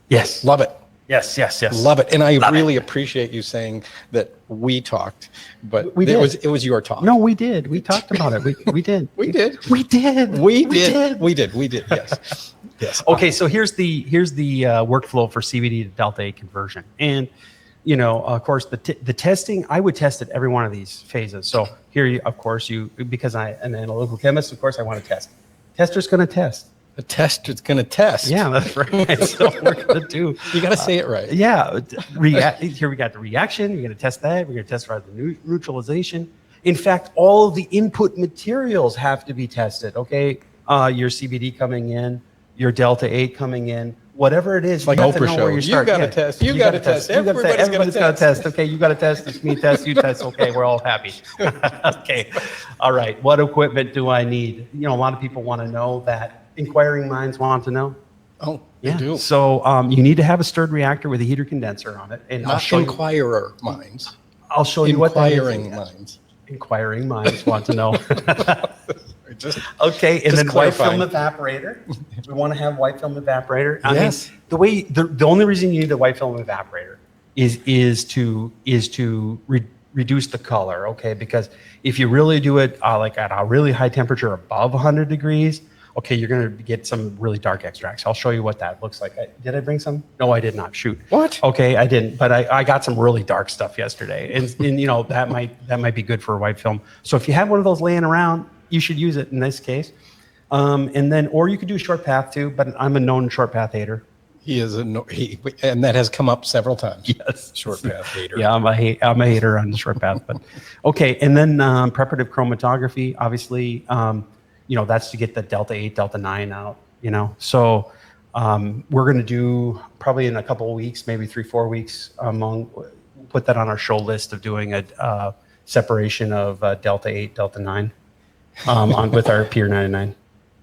Yes. Love it. Yes. Love it. And I really appreciate you saying that we talked, but it was your talk. No, we did. We talked about it. We did. We did. We did. We did. Yes. Yes. Okay. So here's the workflow for CBD to Delta 8 conversion. And, of course, the testing, I would test at every one of these phases. So here, because I'm an analytical chemist, of course, I want to test. Tester's going to test. The test is going to test. Yeah, that's right. So we're going to do. You got to say it right. Yeah. Here we got the reaction. You're going to test that. We're going to test for the neutralization. In fact, all of the input materials have to be tested. Okay. Your CBD coming in, your Delta 8 coming in, whatever it is. Like you have to Oprah know show. where you start. You got to test. You got to test. Everybody's going to test. Okay. You got to test. It's me test. You test. Okay. We're all happy. Okay. All right. What equipment do I need? A lot of people want to know that. Inquiring minds want to know. Oh, they do. So you need to have a stirred reactor with a heater condenser on it. And Not inquirer minds. I'll show you what that is. Inquiring minds. Inquiring minds want to know. Okay, and just then clarifying. white film evaporator. We want to have white film evaporator. Yes. I mean, the only reason you need the white film evaporator is to reduce the color. Okay, because if you really do it like at a really high temperature above 100 degrees, okay, you're going to get some really dark extracts. I'll show you what that looks like. Did I bring some? No, I did not. Shoot. What? Okay, I didn't, but I got some really dark stuff yesterday, and that might be good for a white film. So if you have one of those laying around, you should use it in this case. And then, or you could do a short path too, but I'm a known short path hater. He is and that has come up several times. Yes. Short path hater. Yeah, I'm a hater on the short path, but okay. And then preparative chromatography, obviously, that's to get the delta 8, delta 9 out, So we're going to do probably in a couple of weeks, maybe 3-4 weeks, put that on our show list of doing a separation of delta 8, delta 9 with our Peer 99.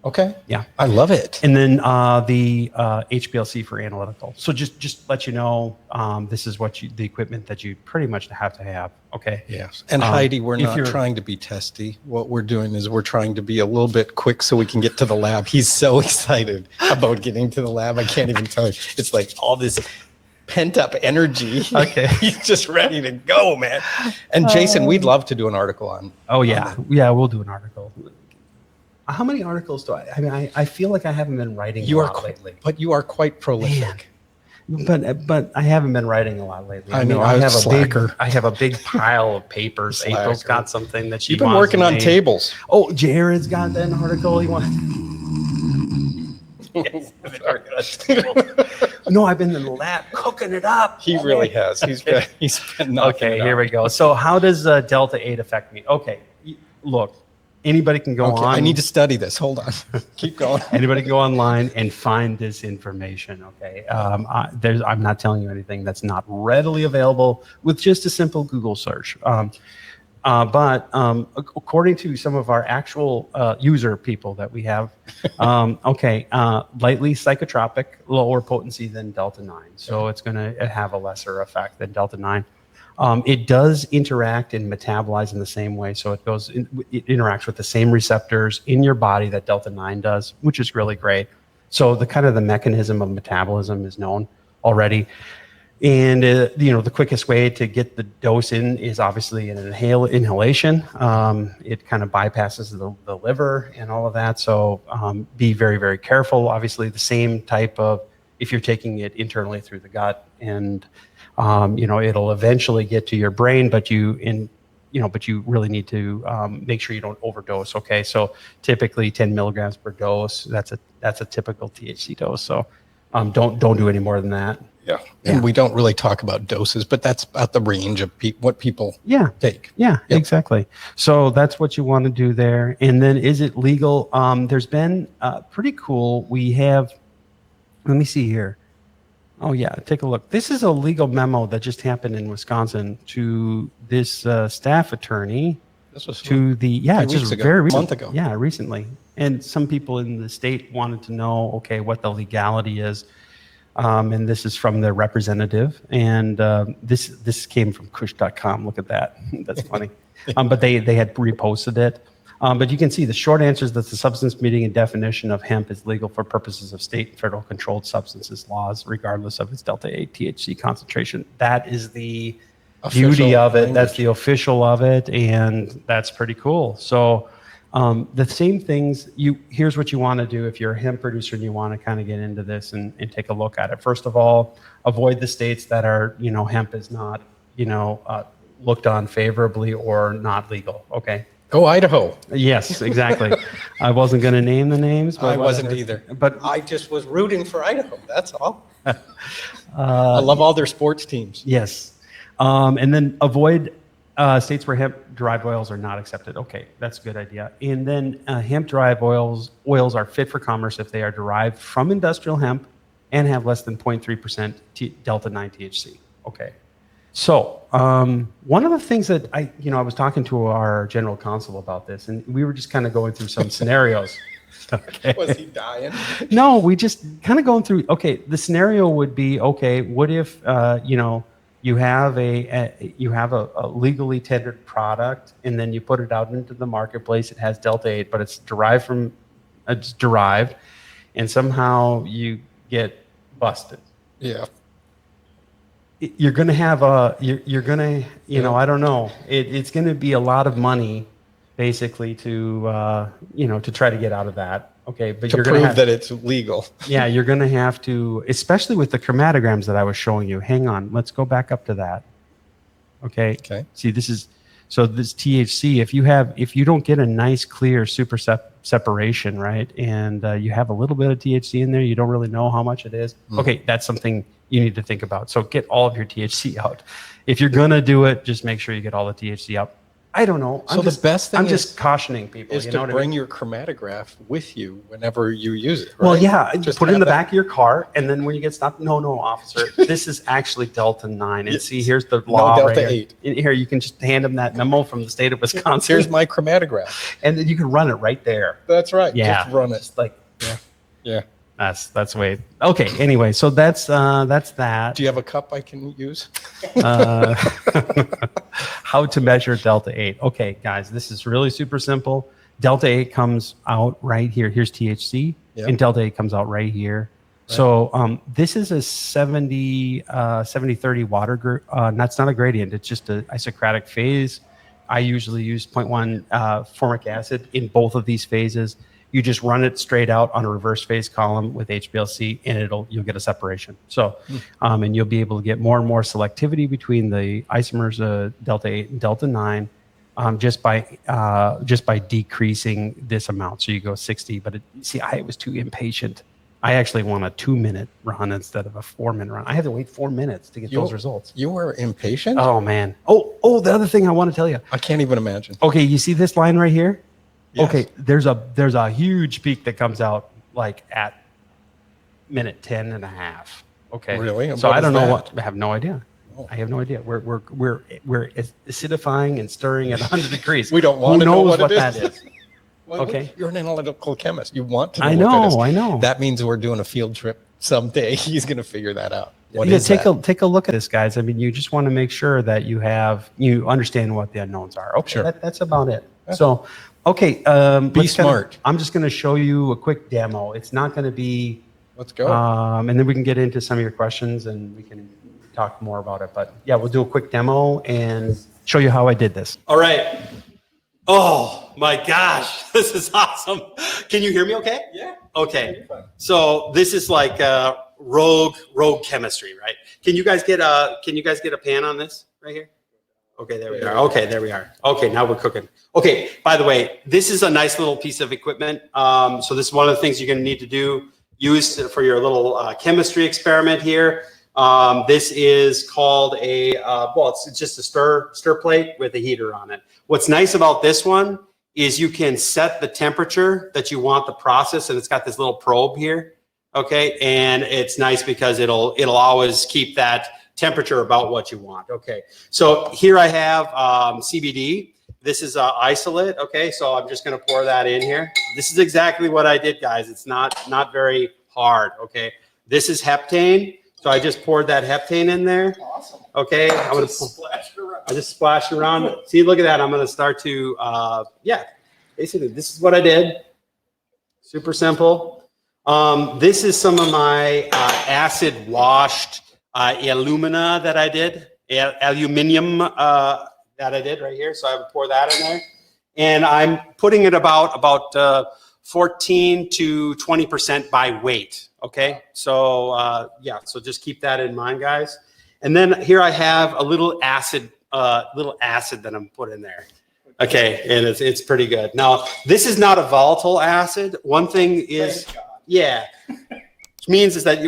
Okay. Yeah. I love it. And then the HPLC for analytical. So just let you know, this is the equipment that you pretty much have to have. Okay. Yes. And Heidi, we're not trying to be testy. What we're doing is we're trying to be a little bit quick so we can get to the lab. He's so excited about getting to the lab. I can't even tell you. It's like all this pent up energy. Okay. He's just ready to go, man. And Jason, we'd love to do an article on. Oh yeah. Yeah. We'll do an article. How many articles do I mean, I feel like I haven't been writing a lot lately. But you are quite prolific. Man. But I haven't been writing a lot lately. I know. I have a big pile of papers. Slacker. April's got something that she You've been working on tables. Oh, Jared's got an article he wants. Yes, I've been working on tables. No, I've been in the lab cooking it up. He really has. He's been Okay, here we go. So how does Delta 8 affect me? Okay, look. Anybody can go on. I need to study this. Hold on. Keep going. Anybody can go online and find this information. Okay. I'm not telling you anything that's not readily available with just a simple Google search. But according to some of our actual user people that we have, lightly psychotropic, lower potency than Delta 9. So it's going to have a lesser effect than Delta 9. It does interact and metabolize in the same way. So it interacts with the same receptors in your body that Delta 9 does, which is really great. So the mechanism of metabolism is known already. And, the quickest way to get the dose in is obviously an inhalation. It kind of bypasses the liver and all of that. So be very, very careful. Obviously the same type of, if you're taking it internally through the gut, and it'll eventually get to your brain, but you really need to make sure you don't overdose. Okay, so typically 10 milligrams per dose. That's a typical THC dose. So don't do any more than that. Yeah, and we don't really talk about doses, but that's about the range of what people take. Yeah, yep. Exactly. So that's what you want to do there. And then, is it legal? There's been pretty cool. We have. Let me see here. Oh yeah, take a look. This is a legal memo that just happened in Wisconsin to this staff attorney. This was a month ago. Yeah, recently. And some people in the state wanted to know, okay, what the legality is. And this is from the representative. And this came from Kush.com. Look at that. That's funny. But they had reposted it. But you can see the short answer is that the substance meaning and definition of hemp is legal for purposes of state and federal controlled substances laws, regardless of its delta 8 THC concentration. That is the beauty of it. Language. That's the official of it, and that's pretty cool. So the same things. Here's what you want to do if you're a hemp producer and you want to kind of get into this and take a look at it. First of all, avoid the states that are hemp is not looked on favorably or not legal. Okay. Go Idaho. Yes, exactly. I wasn't going to name the names. But I wasn't either. But I just was rooting for Idaho. That's all. I love all their sports teams. Yes. And then avoid states where hemp-derived oils are not accepted. Okay, that's a good idea. And then hemp-derived oils are fit for commerce if they are derived from industrial hemp and have less than 0.3% delta 9 THC. Okay. So one of the things that I was talking to our general counsel about this, and we were just kind of going through some scenarios. Okay. Was he dying? No, we just kind of going through. Okay, the scenario would be, okay, what if you have a legally tendered product and then you put it out into the marketplace. It has delta 8, but it's derived, and somehow you get busted. Yeah. You're going to have I don't know. It's going to be a lot of money basically to try to get out of that. Okay, but To you're going to prove have that it's legal. yeah, you're going to have to, especially with the chromatograms that I was showing you. Hang on, let's go back up to that. Okay. Okay. See, this THC. If you don't get a nice, clear separation, right, and you have a little bit of THC in there, you don't really know how much it is. Okay, that's something you need to think about. So get all of your THC out. If you're gonna do it, just make sure you get all the THC out. I don't know. So the best thing I'm just cautioning people. is You know to what bring I mean? your chromatograph with you whenever you use it, right? Well, yeah, Just put it in have the that- back of your car, and then when you get stopped, no, officer, this is actually Delta 9. And see, here's the law Delta right 8. here. Here, you can just hand them that memo from the state of Wisconsin. Here's my chromatograph. And then you can run it right there. That's right. Yeah, Just run it. Just like Yeah. that's the way. Okay. Anyway, so that's that. Do you have a cup I can use? How to measure Delta 8. Okay, guys, this is really super simple. Delta 8 comes out right here. Here's THC, and Delta 8 comes out right here. Right. So this is a 70-30 water. That's not a gradient. It's just an isocratic phase. I usually use 0.1 formic acid in both of these phases. You just run it straight out on a reverse phase column with HPLC, and you'll get a separation. So, and you'll be able to get more and more selectivity between the isomers Delta 8 and Delta 9, just by decreasing this amount. So you go 60, but I was too impatient. I actually want a 2-minute run instead of a 4-minute run. I had to wait 4 minutes to get those results. You were impatient? Oh man. Oh, the other thing I want to tell you. I can't even imagine. Okay, you see this line right here? Yes. Okay, there's a huge peak that comes out like at minute 10 and a half. Okay. Really? So What I don't is know that? what. I have no idea. Oh. I have no idea. We're acidifying and stirring at 100 degrees. We don't want to know what that it is. Well, Okay. You're an analytical chemist. You want to know I what know. that is. I know. That means we're doing a field trip someday. He's going to figure that out. What Yeah, is that? take a look at this, guys. I mean, you just want to make sure that you understand what the unknowns are. Okay, Sure. that's about it. So, okay, Be smart. I'm just going to show you a quick demo. It's not going to be. Let's go. And then we can get into some of your questions and we can talk more about it. But yeah, we'll do a quick demo and show you how I did this. All right. Oh my gosh, this is awesome. Can you hear me okay? Yeah. Okay. So this is like rogue chemistry, right? Can you guys get a pan on this right here? Okay, there we are. Okay, there we are. Okay, now we're cooking. Okay, by the way, this is a nice little piece of equipment. So this is one of the things you're going to need to use for your little chemistry experiment here. This is called it's just a stir plate with a heater on it. What's nice about this one is you can set the temperature that you want the process, and it's got this little probe here. Okay, and it's nice because it'll always keep that temperature about what you want. Okay, so here I have CBD. This is isolate. Okay, so I'm just going to pour that in here. This is exactly what I did, guys. It's not very hard. Okay, this is heptane. So I just poured that heptane in there. Awesome. Okay, I'm gonna splash around. I just splashed around. See, look at that. I'm gonna start to basically this is what I did. Super simple. This is some of my acid washed alumina that I did, aluminium that I did right here. So I would pour that in there, and I'm putting it about 14 to 20% by weight. Okay, so so just keep that in mind, guys. And then here I have a little acid that I'm putting in there. Okay, and it's pretty good. Now this is not a volatile acid. One thing is, which means is that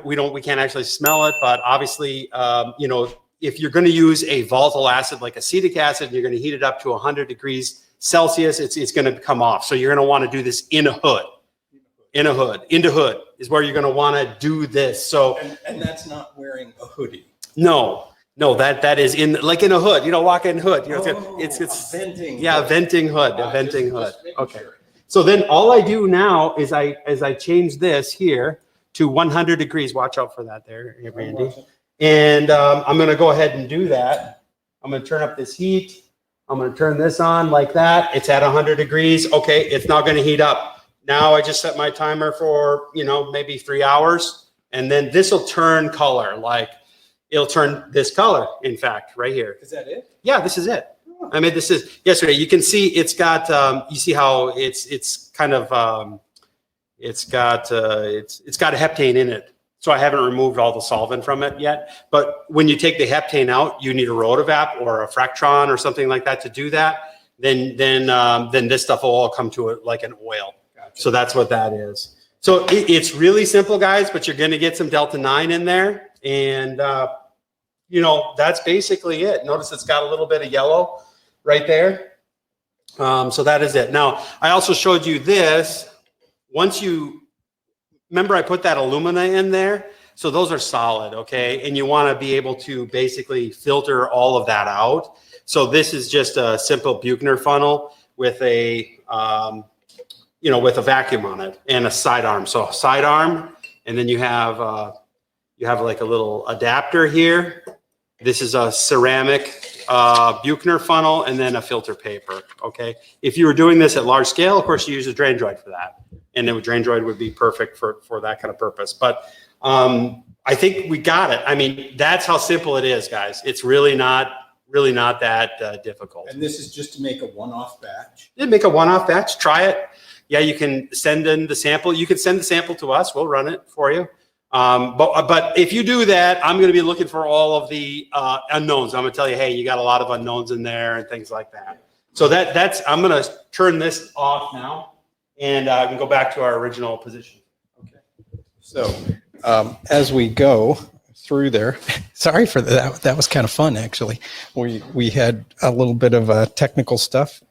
we can't actually smell it. But obviously, if you're going to use a volatile acid like acetic acid, and you're going to heat it up to 100 degrees Celsius, it's going to come off. So you're going to want to do this in a hood. Into hood is where you're going to want to do this. So and that's not wearing a hoodie. No, that is in a hood. Walk in hood. It's venting. Yeah, venting hood. A venting hood. Okay. Sure. So then all I do now is I change this here to 100 degrees. Watch out for that there, Randy. And I'm going to go ahead and do that. I'm going to turn up this heat. I'm going to turn this on like that. It's at 100 degrees. Okay, it's not going to heat up. Now I just set my timer for, maybe 3 hours, and then this will turn color. Like it'll turn this color, in fact, right here. Is that it? Yeah, this is it. I made this yesterday. You can see it's got, you see how it's kind of, it's got a heptane in it. So I haven't removed all the solvent from it yet. But when you take the heptane out, you need a rotavap or a fractron or something like that to do that. Then this stuff will all come to it like an oil. Gotcha. So that's what that is. So it's really simple, guys, but you're going to get some delta 9 in there. And, that's basically it. Notice it's got a little bit of yellow right there. So that is it. Now, I also showed you this. Remember I put that alumina in there? So those are solid, okay? And you want to be able to basically filter all of that out. So this is just a simple Buchner funnel with a, with a vacuum on it and a sidearm. So a sidearm, and then you have like a little adapter here. This is a ceramic Buchner funnel and then a filter paper, okay? If you were doing this at large scale, of course, you use a drain droid for that. And a drain droid would be perfect for that kind of purpose. But I think we got it. I mean, that's how simple it is, guys. It's really not that difficult. And this is just to make a one-off batch? Yeah, make a one-off batch. Try it. Yeah, you can send in the sample. You can send the sample to us. We'll run it for you. But if you do that, I'm going to be looking for all of the unknowns. I'm going to tell you, hey, you got a lot of unknowns in there and things like that. So I'm going to turn this off now, and I can go back to our original position. Okay. So as we go through there, sorry for that. That was kind of fun, actually. We had a little bit of technical stuff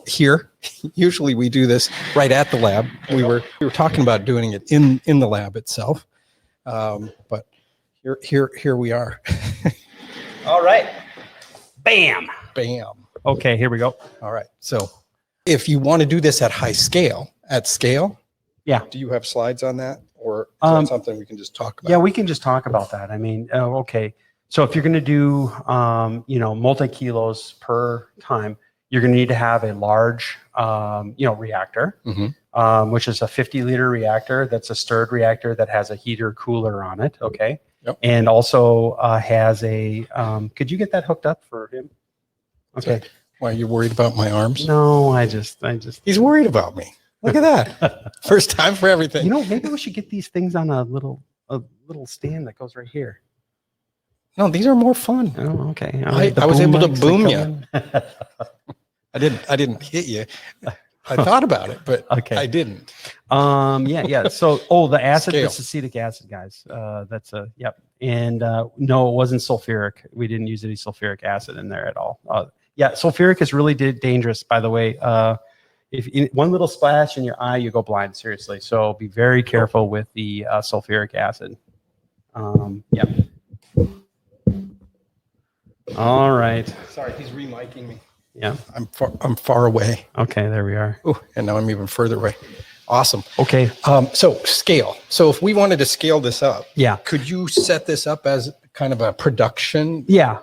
here. Usually we do this right at the lab. We were talking about doing it in the lab itself. But here we are. All right. Bam. Bam. Okay, here we go. All right. So if you want to do this at scale, yeah. Do you have slides on that, or is that something we can just talk about? Yeah, we can just talk about that. I mean, okay. So if you're going to do, multi-kilos per time, you're going to need to have a large, reactor. Mm-hmm. Which is a 50-liter reactor. That's a stirred reactor that has a heater cooler on it. Okay. Yep. And also has a, could you get that hooked up for him? Okay. So, why are you worried about my arms? No, I just. He's worried about me. Look at that. First time for everything. Maybe we should get these things on a little stand that goes right here. No, these are more fun. Oh, okay. I was able to boom you. I didn't hit you. I thought about it, but okay. I didn't. Yeah. So, the acid, Scale. it's acetic acid, guys. Yep. And no, it wasn't sulfuric. We didn't use any sulfuric acid in there at all. Sulfuric is really dangerous, by the way. If one little splash in your eye, you go blind, seriously. So be very careful with the sulfuric acid. Yeah. All right. Sorry, he's remiking me. Yeah. I'm far away. Okay, there we are. Oh, and now I'm even further away. Awesome. Okay. So scale. So if we wanted to scale this up, yeah, could you set this up as kind of a production? Yeah.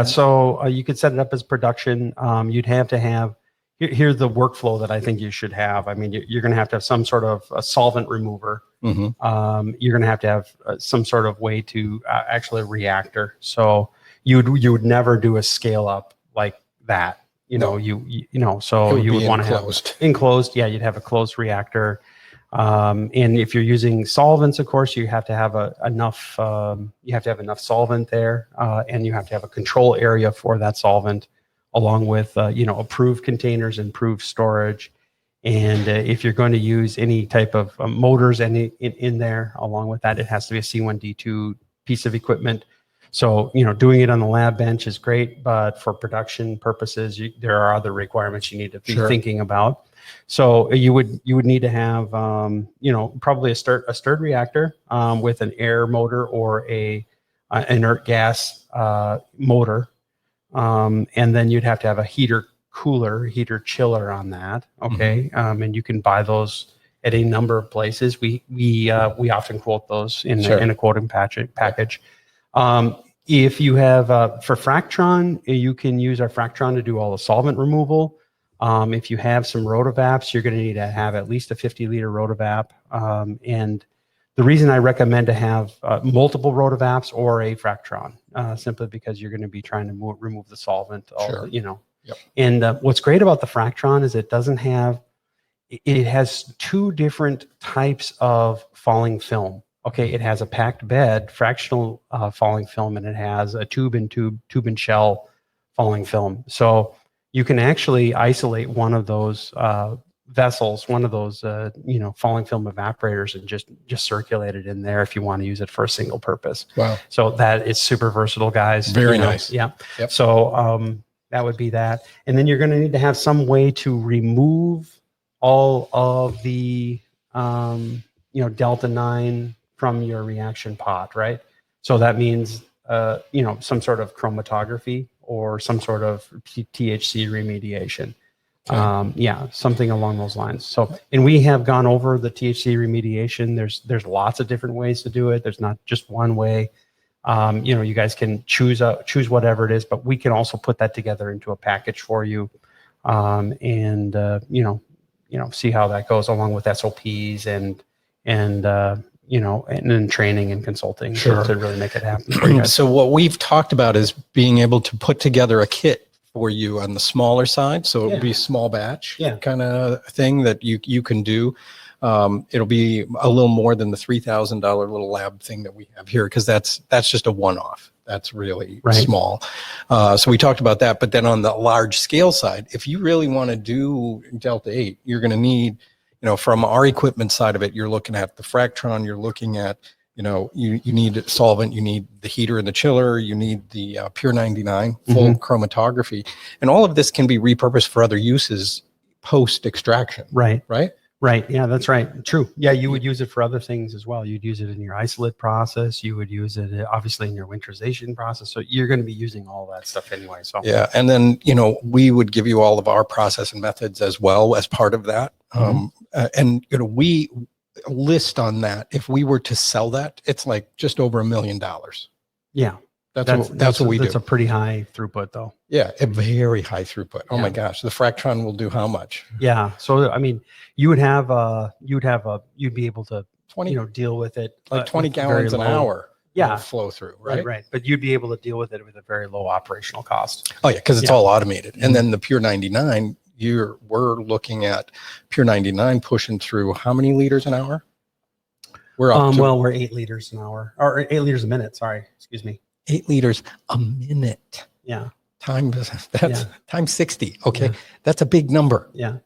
So you could set it up as production. You'd have to have. Here's the workflow that I think you should have. I mean, you're going to have some sort of a solvent remover. Mm-hmm. You're going to have some sort of way to actually a reactor. So you would never do a scale up like that. So you would want to have enclosed. Yeah, you'd have a closed reactor. And if you're using solvents, of course, you have to have enough. You have to have enough solvent there, and you have to have a control area for that solvent, along with approved containers, improved storage. And if you're going to use any type of motors in there, along with that, it has to be a C1D2 piece of equipment. So, doing it on the lab bench is great, but for production purposes, there are other requirements you need to be thinking about. So you would need to have, probably a stirred reactor with an air motor or a inert gas motor. And then you'd have to have a heater chiller on that. Okay. Mm-hmm. And you can buy those at a number of places. We often quote those in a quoting package. If you have, for Fractron, you can use our Fractron to do all the solvent removal. If you have some rotavaps, you're going to need to have at least a 50-liter rotavap. And the reason I recommend to have multiple rotavaps or a Fractron, simply because you're going to be trying to remove the solvent. Yep. And what's great about the Fractron is it doesn't have it has two different types of falling film. Okay, it has a packed bed, fractional falling film, and it has a tube and shell falling film. So you can actually isolate one of those vessels, one of those falling film evaporators, and just circulate it in there if you want to use it for a single purpose. Wow. So that is super versatile, guys. Very nice. Yeah. Yep. So that would be that, and then you're going to need to have some way to remove all of the delta 9 from your reaction pot, right? So that means some sort of chromatography or some sort of THC remediation. Okay. Something along those lines. So, and we have gone over the THC remediation. There's lots of different ways to do it. There's not just one way. You guys can choose whatever it is, but we can also put that together into a package for you, and see how that goes along with SOPs and then training and consulting to really make it happen for you guys. So what we've talked about is being able to put together a kit for you on the smaller side. So it'll be small batch kind of thing that you can do. It'll be a little more than the $3,000 little lab thing that we have here, because that's just a one-off. That's really small. So we talked about that. But then on the large scale side, if you really want to do Delta 8, you're going to need, from our equipment side of it, you're looking at the Fractron, you're looking at, you need solvent, you need the heater and the chiller, you need the Pure 99 full chromatography. And all of this can be repurposed for other uses post extraction. Right. Right. Yeah, that's right. True. Yeah, you would use it for other things as well. You'd use it in your isolate process. You would use it obviously in your winterization process. So you're going to be using all that stuff anyway. So yeah, and then we would give you all of our process and methods as well as part of that. And we list on that. If we were to sell that, it's like just over $1 million. Yeah. That's what we do. That's a pretty high throughput though. Yeah, a very high throughput. Oh my gosh, the Fractron will do how much? Yeah. So I mean, you'd be able to 20, deal with it like 20 gallons an hour. Yeah, flow through, right? Right. But you'd be able to deal with it with a very low operational cost. Oh yeah, because it's all automated. And then the Pure 99, we're looking at Pure 99 pushing through how many liters an hour? We're up to, we're 8 liters an hour, or 8 liters a minute. Sorry, excuse me. 8 liters a minute. Yeah. Times 60. Okay. That's a big number. Yeah.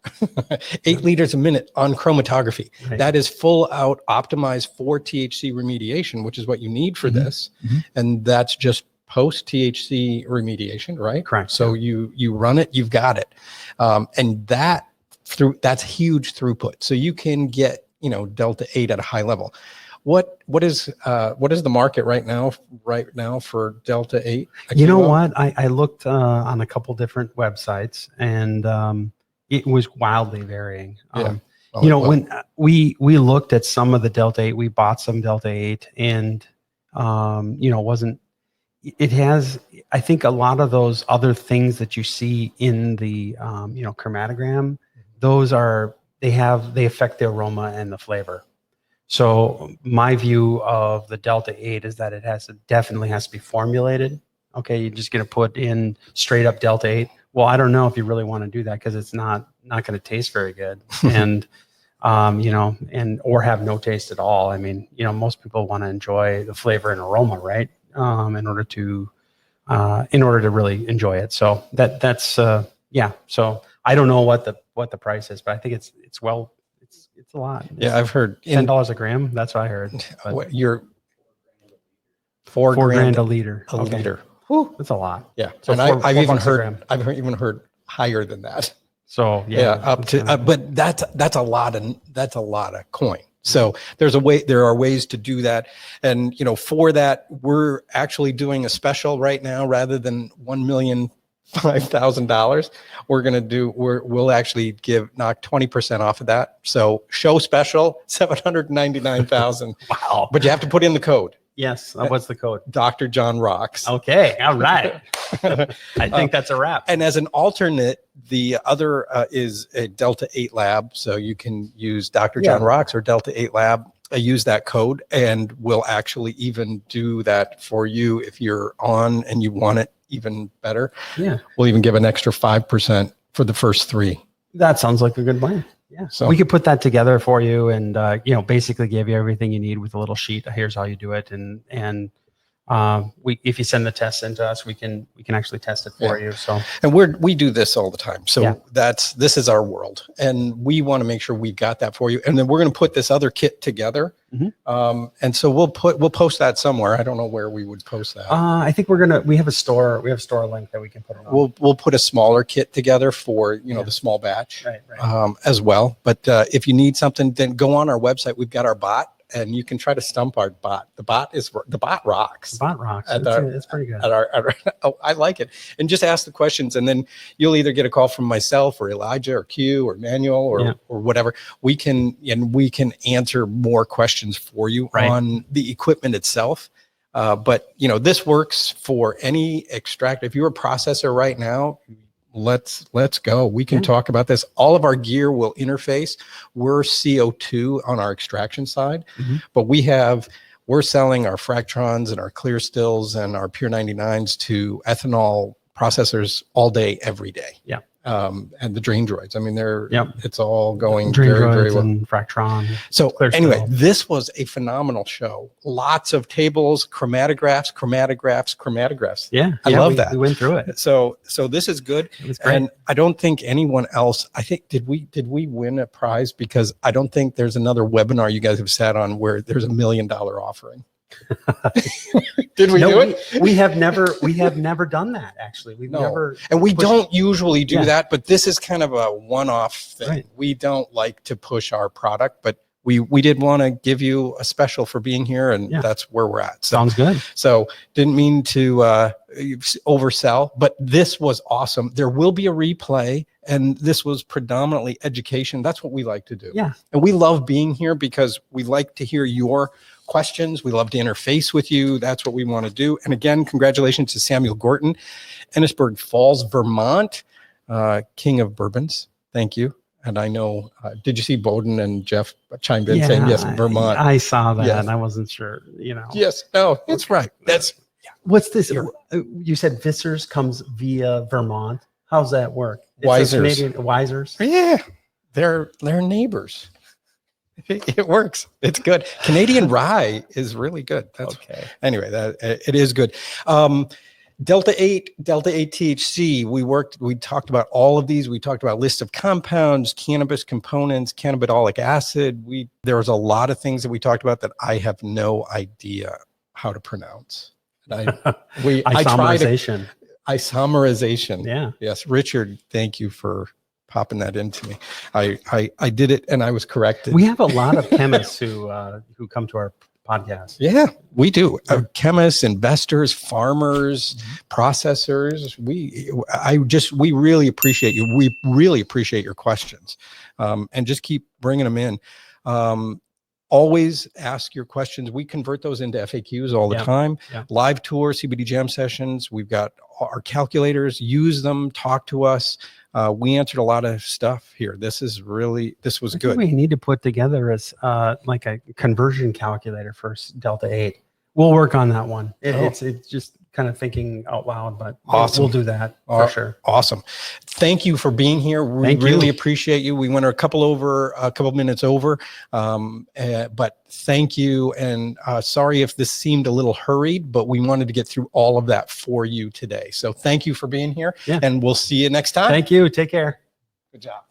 8 liters a minute on chromatography. Right. That is full out optimized for THC remediation, which is what you need for this. And that's just post THC remediation, right? Correct. So you run it, you've got it. And that's huge throughput. So you can get, Delta 8 at a high level. What is the market right now for Delta 8? You know what? I looked on a couple different websites, and it was wildly varying. When we looked at some of the Delta 8, we bought some Delta 8, and it has, I think, a lot of those other things that you see in the chromatogram. They affect the aroma and the flavor. So my view of the Delta 8 is that it definitely has to be formulated. Okay, you're just going to put in straight up Delta 8. Well, I don't know if you really want to do that, because it's not going to taste very good, and or have no taste at all. I mean, most people want to enjoy the flavor and aroma, right? In order to really enjoy it. So that's So I don't know what the price is, but I think it's a lot. Yeah, I've heard $10 a gram. That's what I heard. You're $4 grand a liter. A liter. Whew, that's a lot. Yeah, so and I've even heard higher than that. So up to. But that's a lot of coin. So there are ways to do that, and for that we're actually doing a special right now. Rather than $1,005,000, we'll actually knock 20% off of that. So show special $799,000. Wow! But you have to put in the code. Yes. What's the code? Dr. John Rocks. Okay. All right. I think that's a wrap. And as an alternate, the other is a Delta 8 lab. So you can use Dr. John Rocks or Delta 8 lab. Use that code, and we'll actually even do that for you if you're on and you want it even better. Yeah. We'll even give an extra 5% for the first 3. That sounds like a good plan. Yeah. So We could put that together for you and, basically give you everything you need with a little sheet. Here's how you do it. And if you send the test into us, we can actually test it for you. So, and we do this all the time. So this is our world, and we want to make sure we got that for you. And then we're going to put this other kit together. And so we'll post that somewhere. I don't know where we would post that. I think we have a store link that we can put on. We'll put a smaller kit together for, the small batch, right. as well. But if you need something, then go on our website. We've got our bot. And you can try to stump our bot. The bot rocks. The bot rocks. It's pretty good. I like it. And just ask the questions, and then you'll either get a call from myself or Elijah or Q or Manuel or whatever. We can answer more questions for you on the equipment itself. But this works for any extract. If you're a processor right now, let's go. We can talk about this. All of our gear will interface. We're CO2 on our extraction side, but we're selling our Fractrons and our Clear Stills and our Pure 99s to ethanol processors all day, every day. Yeah. And the drain droids. I mean, it's all going drain very, droids very well. And Fractron. So Clear anyway, Still. this was a phenomenal show. Lots of tables, chromatographs. Yeah. I love that. We went through it. So this is good. It was great. And I don't think anyone else, I think, did we win a prize? Because I don't think there's another webinar you guys have sat on where there's $1 million offering. Did we do it? We have never done that, actually. We've never. And we don't usually do that, but this is kind of a one-off thing. Right. We don't like to push our product, but we did want to give you a special for being here, and that's where we're at. So, sounds good. So didn't mean to oversell, but this was awesome. There will be a replay, and this was predominantly education. That's what we like to do. Yeah. And we love being here because we like to hear your questions. We love to interface with you. That's what we want to do. And again, congratulations to Samuel Gorton, Ennisburg Falls, Vermont, King of Bourbons. Thank you. And I know, did you see Bowden and Jeff chimed in saying, yes, Vermont. I saw that and I wasn't sure, Yes, no, it's right. That's what's this? You said Vissers comes via Vermont. How's that work? Wisers. Yeah, they're neighbors. It works. It's good. Canadian rye is really good. That's okay. Anyway, it is good. Delta 8 THC. We talked about all of these. We talked about list of compounds, cannabis components, cannabidolic acid. There was a lot of things that we talked about that I have no idea how to pronounce. Isomerization. Isomerization. Yeah. Yes. Richard, thank you for popping that into me. I did it and I was corrected. We have a lot of chemists who come to our podcast. Yeah, we do. Chemists, investors, farmers, processors. We really appreciate you. We really appreciate your questions, and just keep bringing them in. Always ask your questions. We convert those into FAQs all the time. Yeah. Live tour, CBD jam sessions. We've got our calculators. Use them. Talk to us. We answered a lot of stuff here. This was good. We need to put together like a conversion calculator for Delta 8. We'll work on that one. It's just kind of thinking out loud, but we'll do that for sure. Awesome. Thank you for being here. We really appreciate you. We went a couple minutes over, but thank you. And sorry if this seemed a little hurried, but we wanted to get through all of that for you today. So thank you for being here, and we'll see you next time. Thank you. Take care. Good job.